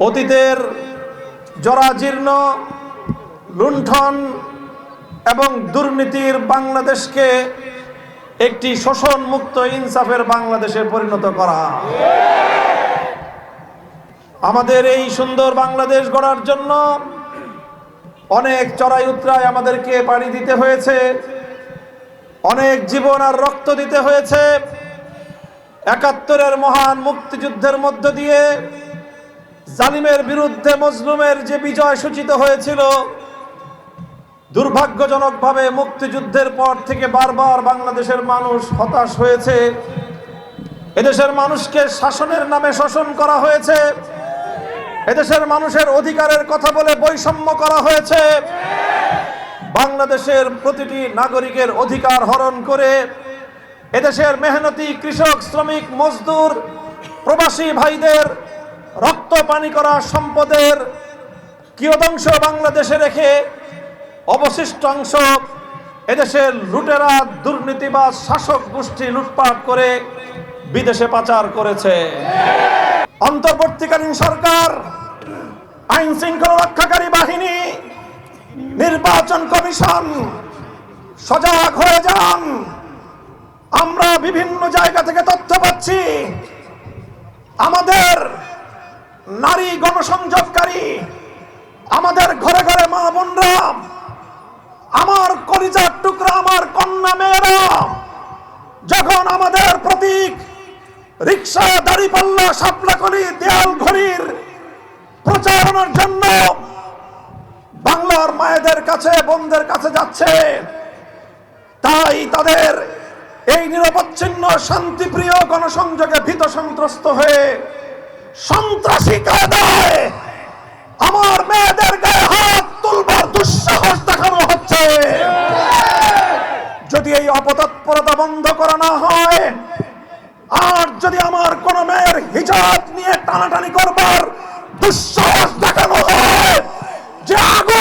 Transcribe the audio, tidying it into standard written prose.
অতীতের জরাজীর্ণ লুণ্ঠন এবং দুর্নীতির বাংলাদেশকে একটি শোষণ মুক্ত ইনসাফের বাংলাদেশে পরিণত করা। আমাদের এই সুন্দর বাংলাদেশ গড়ার জন্য অনেক চড়াই উতরাই আমাদেরকে পাড়ি দিতে হয়েছে, অনেক জীবন আর রক্ত দিতে হয়েছে। ৭১-এর মহান মুক্তিযুদ্ধের মধ্য দিয়ে জালিমের বিরুদ্ধে মজলুমের যে বিজয় সূচিত হয়েছিল, দুর্ভাগ্যজনকভাবে মুক্তিযুদ্ধের পর থেকে বারবার বাংলাদেশের মানুষ হতাশ হয়েছে। এদেশের মানুষকে শাসনের নামে শোষণ করা হয়েছে, এদেশের মানুষের অধিকারের কথা বলে বৈষম্য করা হয়েছে, বাংলাদেশের প্রতিটি নাগরিকের অধিকার হরণ করে এদেশের মেহনতি কৃষক, শ্রমিক, মজদুর, প্রবাসী ভাইদের রক্ত পানি করা সম্পদের কিয়দংশ বাংলাদেশে রেখে অবশিষ্ট অংশ এদেশের লুটেরা দুর্নীতিবাজ শাসক গোষ্ঠী লুটপাট করে বিদেশে পাচার করেছে। অন্তর্বর্তীকালীন সরকার, আইন শৃঙ্খলা রক্ষাকারী বাহিনী, নির্বাচন কমিশন সজাগ হয়ে যান। আমরা বিভিন্ন জায়গা থেকে তথ্য পাচ্ছি, আমাদের নারী গণসংযোগকারী, আমাদের ঘরে ঘরে মা বোনরা, আমার কলিজার টুকরা, আমার কন্যা মেয়েরা যখন আমাদের প্রতীক রিক্সা, দাড়িপাল্লা, শাপলাকলি, দেয়াল ঘড়ির প্রচারণার জন্য বাংলার মায়েদের কাছে, বোনদের কাছে যাচ্ছে, তাই তাদের এই নিরবচ্ছিন্ন শান্তিপ্রিয় গণসংযোগে ভীত সন্ত্রস্ত হয়ে সন্ত্রাসী কায়দায় আমার মেয়েদের গায়ে হাত তুলবার দুঃসাহস দেখানো হচ্ছে। যদি এই অপতৎপরতা বন্ধ করা না হয়, আর যদি আমার কোন মেয়ের হিজাব নিয়ে টানাটানি করবার দুঃসাহস দেখানো হয়, যে আগুন